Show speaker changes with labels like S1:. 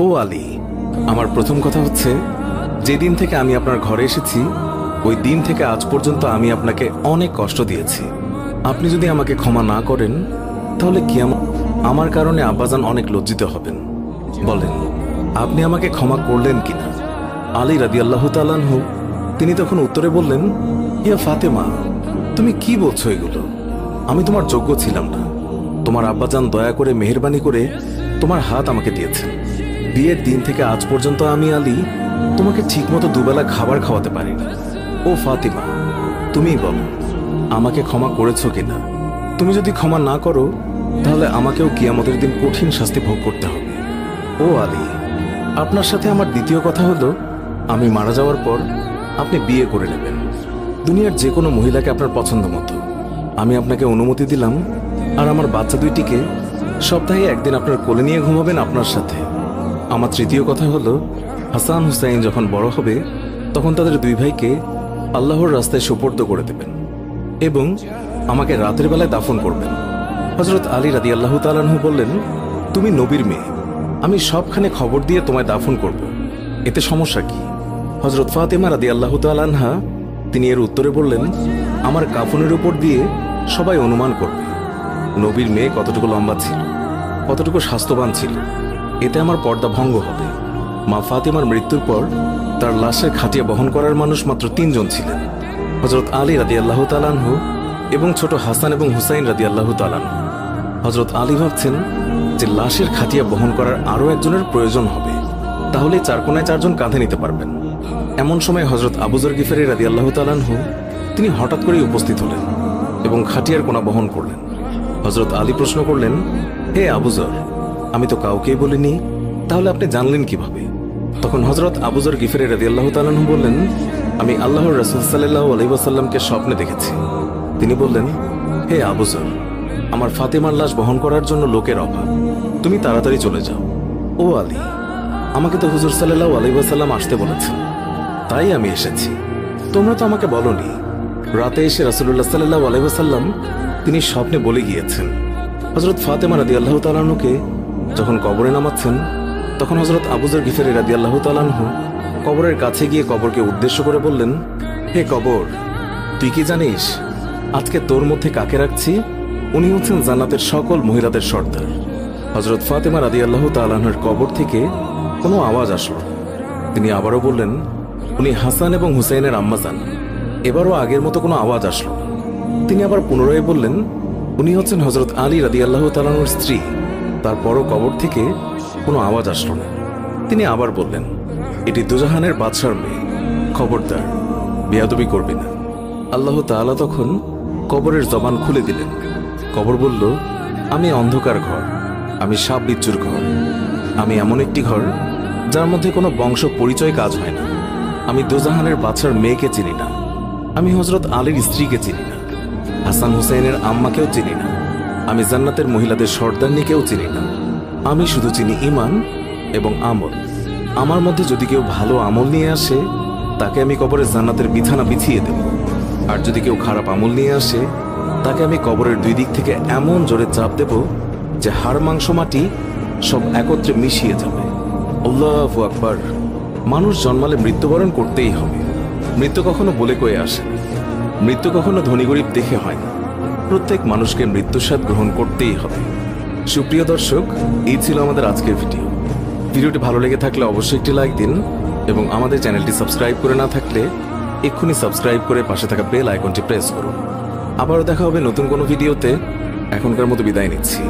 S1: ও আলী, আমার প্রথম কথা হচ্ছে, যেদিন থেকে আমি আপনার ঘরে এসেছি ওই দিন থেকে আজ পর্যন্ত আমি আপনাকে অনেক কষ্ট দিয়েছি। আপনি যদি আমাকে ক্ষমা না করেন তাহলে কি আমার কারণে আব্বাজান অনেক লজ্জিত হবেন। বলেন, আপনি আমাকে ক্ষমা করলেন কিনা? আলী রাদিয়াল্লাহু তাআলা আনহু তিনি তখন উত্তরে বললেন, ইয়া ফাতেমা, তুমি কি বলছো এগুলো? আমি তোমার যোগ্য ছিলাম না। তোমার আব্বাজান দয়া করে মেহেরবানি করে তোমার হাত আমাকে দিয়েছেন। বিয়ের দিন থেকে আজ পর্যন্ত আমি আলী তোমাকে ঠিকমতো দুবেলা খাবার খাওয়াতে পারিনি। ও ফাতিমা, তুমিই বলো, আমাকে ক্ষমা করেছো কিনা? তুমি যদি ক্ষমা না করো তাহলে আমাকেও কিয়ামতের দিন কঠিন শাস্তি ভোগ করতে হবে। ও আলী, আপনার সাথে আমার দ্বিতীয় কথা হলো, আমি মারা যাওয়ার পর আপনি বিয়ে করে নেবেন দুনিয়ার যে কোনো মহিলাকে আপনার পছন্দ মতো। আমি আপনাকে অনুমতি দিলাম। আর আমার বাচ্চা দুইটিকে সপ্তাহে একদিন আপনার কোলে নিয়ে ঘুমাবেন আপনার সাথে। আমার তৃতীয় কথা হলো, হাসান হুসাইন যখন বড় হবে তখন তাদের দুই ভাইকে আল্লাহর রাস্তায় সুপর্দ করে দেবেন এবং আমাকে রাতের বেলায় দাফন করবেন। হযরত আলী রাদিয়াল্লাহু তাআলা আনহু বললেন, তুমি নবীর মেয়ে, আমি সবখানে খবর দিয়ে তোমায় দাফন করব, এতে সমস্যা কি? হযরত ফাতেমা রাদিয়াল্লাহু তাআলা আনহা তিনি এর উত্তরে বললেন, আমার কাফনের উপর দিয়ে সবাই অনুমান করবে নবীর মেয়ে কতটুকু লম্বা ছিল, কতটুকু স্বাস্থ্যবান ছিল, এতে আমার পর্দা ভঙ্গ হবে। মা ফাতেমার মৃত্যুর পর তার লাশের খাটিয়া বহন করার মানুষ মাত্র 3 জন ছিলেন, হযরত আলী রাদিয়াল্লাহু তাআলা আনহু এবং ছোট হাসান এবং হুসাইন রাদিয়াল্লাহু তাআলা আনহু। হযরত আলী ভাবছেন যে লাশের খাটিয়া বহন করার আরো একজনের প্রয়োজন হবে, তাহলে 4 কোনায় 4 জন কাঁধে নিতে পারবেন। এমন সময় হযরত আবু যর গিফারী রাদিয়াল্লাহু তাআলা আনহু তিনি হঠাৎ করেই উপস্থিত হলেন এবং খাটিয়ার কোনা বহন করলেন। হযরত আলী প্রশ্ন করলেন, হে আবু যর, আমি তো কাউকেই বলিনি, তাহলে আপনি জানলেন কিভাবে? তখন হযরত আবু যর গিফারী রাদিয়াল্লাহু তাআলা আনহু বললেন, আমি আল্লাহর রাসূল সাল্লাল্লাহু আলাইহি ওয়াসাল্লামকে স্বপ্নে দেখেছি। তিনি বললেন, হে আবু যর, আমার ফাতেমার লাশ বহন করার জন্য লোকের অভাব, তুমি তাড়াতাড়ি চলে যাও। ও আলী, আমাকে তো হুজুর সাল্লাল্লাহু আলাইহি ওয়াসাল্লাম আসতে বলেছেন, তাই আমি এসেছি। তোমরা তো আমাকে বলনি। রাতে এসে রাসূলুল্লাহ সাল্লাল্লাহু আলাইহি ওয়াসাল্লাম তিনি স্বপ্নে বলে গিয়েছেন হযরত ফাতেমা রাদিয়াল্লাহু তাআলা আনহুকে যখন কবরে নামাচ্ছেন তখন হযরত আবু যর গিফারী রাদিয়াল্লাহু তাআলা আনহু কবরের কাছে গিয়ে কবরকে উদ্দেশ্য করে বললেন, হে কবর, তুই কি জানিস আজকে তোর মধ্যে কাকে রাখছি? উনি হচ্ছেন জান্নাতের সকল মহিলাদের সর্দার। হযরত ফাতেমা রাদিয়াল্লাহু তাআলা আনহার কবর থেকে কোনো আওয়াজ আসলো। তিনি আবারও বললেন, উনি হাসান এবং হুসাইনের আম্মা যান। এবারও আগের মতো কোনো আওয়াজ আসলো। তিনি আবার পুনরায় বললেন, উনি হচ্ছেন হযরত আলী রাদিয়াল্লাহু তাআলা আনহুর স্ত্রী। তারপরও কবর থেকে কোনো আওয়াজ আসলো না। তিনি আবার বললেন, এটি দুজাহানের বাদশার মেয়ে, খবরদার বেয়াদবি করবে না। আল্লাহ তাআলা তখন কবরের জবান খুলে দিলেন। কবর বলল, আমি অন্ধকার ঘর, আমি সাপ বিচ্ছুর ঘর, আমি এমন একটি ঘর যার মধ্যে কোনো বংশ পরিচয় কাজ হয় না। আমি দুজাহানের বাদশার মেয়েকে চিনি না, আমি হযরত আলীর স্ত্রীকে চিনি না, হাসান হুসাইনের আম্মাকেও চিনি না, আমি জান্নাতের মহিলাদের সর্দারনিকেও চিনি না। আমি শুধু চিনি ঈমান এবং আমল। আমার মধ্যে যদি কেউ ভালো আমল নিয়ে আসে তাকে আমি কবরে জান্নাতের বিছানা বিছিয়ে দেব, আর যদি কেউ খারাপ আমল নিয়ে আসে তাকে আমি কবরের 2 দিক থেকে এমন জোরে চাপ দেব যে হাড় মাংস মাটি সব একত্রে মিশিয়ে যাবে। আল্লাহু আকবার। মানুষ জন্মালে মৃত্যুবরণ করতেই হবে। মৃত্যু কখনো বলে কয়ে আসে না, মৃত্যু কখনো ধনী গরিব দেখে হয় না। প্রত্যেক মানুষকে মৃত্যুর স্বাদ গ্রহণ করতেই হবে। সুপ্রিয় দর্শক, এই ছিল আমাদের আজকের ভিডিওটি ভালো লেগে থাকলে অবশ্যই একটি লাইক দিন এবং আমাদের চ্যানেলটি সাবস্ক্রাইব করে না থাকলে এক্ষুনি সাবস্ক্রাইব করে পাশে থাকা বেল আইকনটি প্রেস করুন। আবারও দেখা হবে নতুন কোনো ভিডিওতে। এখনকার মতো বিদায় নিচ্ছি।